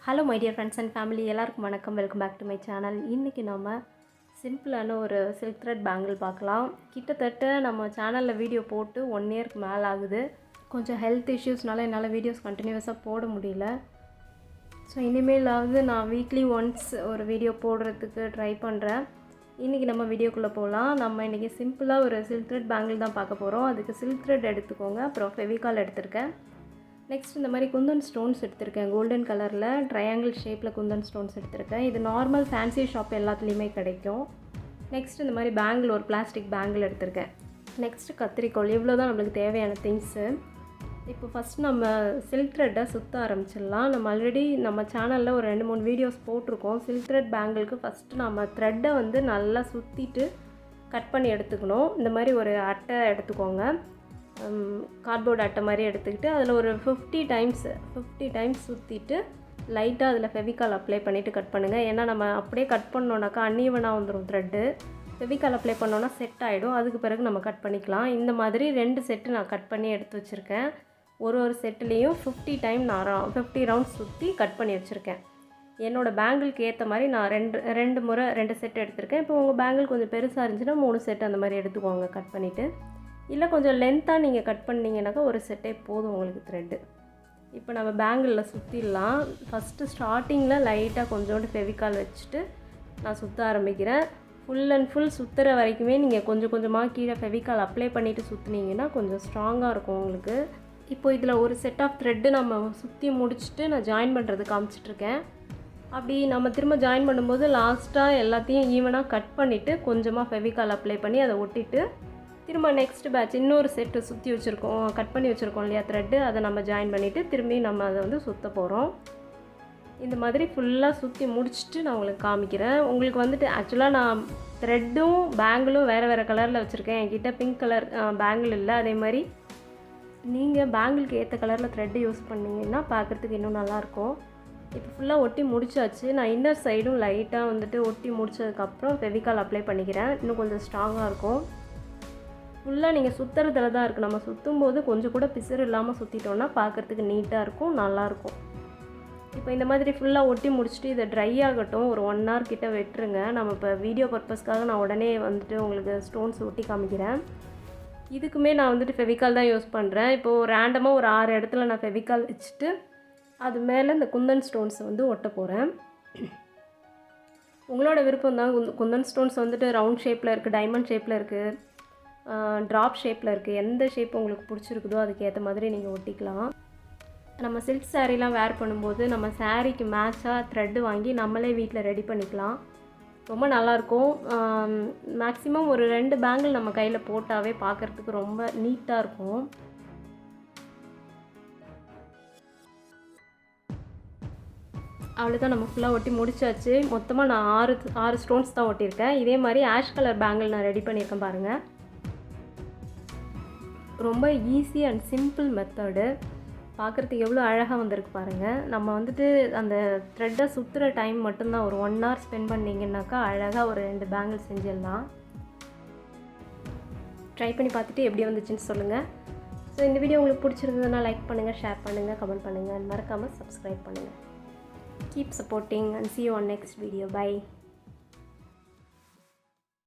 Hello my dear friends and family, எல்லாருக்கும் வணக்கம். Welcome back to my channel. இன்றைக்கி நம்ம சிம்பிளான ஒரு சில்க் த்ரெட் பேங்கிள் பார்க்கலாம். கிட்டத்தட்ட நம்ம சேனலில் வீடியோ போட்டு 1 இயர்க்கு மேலே ஆகுது. கொஞ்சம் ஹெல்த் இஷ்யூஸ்னால என்னால் வீடியோஸ் கண்டினியூஸாக போட முடியல. ஸோ இனிமேலாவது நான் வீக்லி ஒன்ஸ் ஒரு வீடியோ போடுறதுக்கு ட்ரை பண்ணுறேன். இன்றைக்கி நம்ம வீடியோக்குள்ளே போகலாம். நம்ம இன்றைக்கி சிம்பிளாக ஒரு சில்க் த்ரெட் பேங்கிள் தான் பார்க்க போகிறோம். அதுக்கு சில்க் த்ரெட் எடுத்துக்கோங்க, அப்புறம் ஃபெவிகால் எடுத்திருக்கேன். நெக்ஸ்ட் இந்த மாதிரி குந்தன் ஸ்டோன்ஸ் எடுத்திருக்கேன். கோல்டன் கலரில் ட்ரையாங்கிள் ஷேப்பில் குந்தன் ஸ்டோன்ஸ் எடுத்திருக்கேன். இது நார்மல் ஃபேன்சி ஷாப் எல்லாத்துலேயுமே கிடைக்கும். நெக்ஸ்ட் இந்த மாதிரி பேங்கிள், ஒரு பிளாஸ்டிக் பேங்கிள் எடுத்திருக்கேன். நெக்ஸ்ட்டு கத்திரிக்கோல். இவ்வளோ தான் நம்மளுக்கு தேவையான திங்ஸு. இப்போ ஃபஸ்ட் நம்ம சில்க் த்ரெட்டை சுற்ற ஆரம்பிச்சிடலாம். நம்ம ஆல்ரெடி நம்ம சேனலில் ஒரு 2-3 வீடியோஸ் போட்டிருக்கோம். சில்க் த்ரெட் பேங்கிளுக்கு ஃபஸ்ட்டு நம்ம த்ரெட்டை நல்லா சுற்றிட்டு கட் பண்ணி எடுத்துக்கணும். இந்த மாதிரி ஒரு அட்டை எடுத்துக்கோங்க, கார்ட்போர்ட் அட்டை மாதிரி எடுத்துக்கிட்டு அதில் ஒரு 50 டைம்ஸ் சுற்றிட்டு லைட்டாக அதில் ஃபெவிகால் அப்ளை பண்ணிவிட்டு கட் பண்ணுங்கள். ஏன்னா நம்ம அப்படியே கட் பண்ணோன்னாக்கா அன்ஈவனாக வந்துடும் த்ரெட்டு. ஃபெவிகால் அப்ளை பண்ணோன்னா செட் ஆகிடும். அதுக்கு பிறகு நம்ம கட் பண்ணிக்கலாம். இந்த மாதிரி 2 செட்டு நான் கட் பண்ணி எடுத்து வச்சுருக்கேன். ஒரு செட்டுலேயும் 50 ரவுண்ட்ஸ் சுற்றி கட் பண்ணி வச்சுருக்கேன். என்னோடய பேங்கிளுக்கு ஏற்ற மாதிரி நான் ரெண்டு செட் எடுத்திருக்கேன். இப்போ உங்கள் பேங்கிள் கொஞ்சம் பெருசாக இருந்துச்சுன்னா 3 செட் அந்த மாதிரி எடுத்துக்கோங்க கட் பண்ணிவிட்டு. இல்லை கொஞ்சம் லென்த்தாக நீங்கள் கட் பண்ணிங்கனாக்கா ஒரு செட்டே போதும் உங்களுக்கு த்ரெட்டு. இப்போ நம்ம பேங்கிளில் சுற்றிடலாம். ஃபஸ்ட்டு ஸ்டார்டிங்கில் லைட்டாக கொஞ்சோண்டு ஃபெவிகால் வச்சுட்டு நான் சுற்ற ஆரம்பிக்கிறேன். ஃபுல் அண்ட் ஃபுல் சுற்றுற வரைக்குமே நீங்கள் கொஞ்சம் கொஞ்சமாக கீழே ஃபெவிகால் அப்ளை பண்ணிவிட்டு சுற்றுனீங்கன்னா கொஞ்சம் ஸ்ட்ராங்காக இருக்கும் உங்களுக்கு. இப்போ இதில் ஒரு செட் ஆஃப் த்ரெட்டு நம்ம சுற்றி முடிச்சுட்டு நான் ஜாயின் பண்ணுறது காமிச்சிட்ருக்கேன். அப்படி நம்ம திரும்ப ஜாயின் பண்ணும்போது லாஸ்ட்டாக எல்லாத்தையும் ஈவனாக கட் பண்ணிவிட்டு கொஞ்சமாக ஃபெவிகால் அப்ளை பண்ணி அதை ஒட்டிட்டு திரும்ப நெக்ஸ்ட் பேட்ச் இன்னொரு செட்டு சுற்றி வச்சுருக்கோம், கட் பண்ணி வச்சுருக்கோம் இல்லையா த்ரெட்டு, அதை நம்ம ஜாயின் பண்ணிவிட்டு திரும்பி நம்ம அதை சுற்ற போகிறோம். இந்த மாதிரி ஃபுல்லாக சுற்றி முடிச்சுட்டு நான் உங்களுக்கு காமிக்கிறேன். உங்களுக்கு ஆக்சுவலாக நான் த்ரெட்டும் பேங்கிளும் வேறு கலரில் வச்சுருக்கேன். என்கிட்ட பிங்க் கலர் பேங்கிள் இல்லை. அதே மாதிரி நீங்கள் பேங்கிளுக்கு ஏற்ற கலரில் த்ரெட்டு யூஸ் பண்ணிங்கன்னா பார்க்குறதுக்கு இன்னும் நல்லாயிருக்கும். இப்போ ஃபுல்லாக ஒட்டி முடிச்சாச்சு. நான் இன்னர் சைடும் லைட்டாக ஒட்டி முடிச்சதுக்கப்புறம் ஃபெவிகால் அப்ளை பண்ணிக்கிறேன். இன்னும் கொஞ்சம் ஸ்ட்ராங்காக இருக்கும். ஃபுல்லாக நீங்கள் சுற்றுறதுல தான் இருக்குது. நம்ம சுற்றும் போது கொஞ்சம் கூட பிசுறு இல்லாமல் சுற்றிட்டோன்னா பார்க்குறதுக்கு நீட்டாக இருக்கும், நல்லாயிருக்கும். இப்போ இந்த மாதிரி ஃபுல்லாக ஒட்டி முடிச்சுட்டு இதை ட்ரை ஆகட்டும். ஒரு 1 hour கிட்ட விட்டுருங்க. நம்ம இப்போ வீடியோ பர்பஸ்க்காக நான் உடனே உங்களுக்கு ஸ்டோன்ஸ் ஒட்டி காமிக்கிறேன். இதுக்குமே நான் ஃபெவிகால் தான் யூஸ் பண்ணுறேன். இப்போது ரேண்டமாக ஒரு 6 இடத்துல நான் ஃபெவிகால் வச்சுட்டு அது மேலே இந்த குந்தன் ஸ்டோன்ஸை ஒட்ட போகிறேன். உங்களோட விருப்பம் தான். குந்தன் ஸ்டோன்ஸ் ரவுண்ட் ஷேப்பில் இருக்குது, டைமண்ட் ஷேப்பில் இருக்குது, ட்ராப் ஷேப்பில் இருக்குது. எந்த ஷேப் உங்களுக்கு பிடிச்சிருக்குதோ அதுக்கேற்ற மாதிரி நீங்கள் ஒட்டிக்கலாம். நம்ம சில்க் சாரீலாம் வேர் பண்ணும்போது நம்ம சாரீக்கு மேட்சாக த்ரெட்டு வாங்கி நம்மளே வீட்டில் ரெடி பண்ணிக்கலாம். ரொம்ப நல்லாயிருக்கும். மேக்ஸிமம் ஒரு 2 பேங்கிள் நம்ம கையில் போட்டாவே பார்க்குறதுக்கு ரொம்ப நீட்டாக இருக்கும். அவ்வளோதான், நம்ம ஃபுல்லாக ஒட்டி முடிச்சாச்சு. மொத்தமாக நான் 6 ஸ்டோன்ஸ் தான் ஒட்டியிருக்கேன். இதே மாதிரி ஆஷ் கலர் பேங்கிள் நான் ரெடி பண்ணியிருக்கேன் பாருங்கள். ரொம்ப ஈஸி அண்ட் சிம்பிள் மெத்தடு. பார்க்குறதுக்கு எவ்வளோ அழகாக வந்திருக்கு பாருங்கள். நம்ம அந்த த்ரெட்டை சுற்றுற டைம் மட்டும்தான், ஒரு 1 hour ஸ்பெண்ட் பண்ணிங்கன்னாக்கா அழகாக ஒரு 2 பேங்கிள் செஞ்சிடலாம். ட்ரை பண்ணி பார்த்துட்டு எப்படி வந்துச்சுன்னு சொல்லுங்கள். ஸோ இந்த வீடியோ உங்களுக்கு பிடிச்சிருந்ததுன்னா லைக் பண்ணுங்கள், ஷேர் பண்ணுங்கள், கமெண்ட் பண்ணுங்கள், மறக்காமல் சப்ஸ்கிரைப் பண்ணுங்கள். Keep supporting and see you on next video. Bye.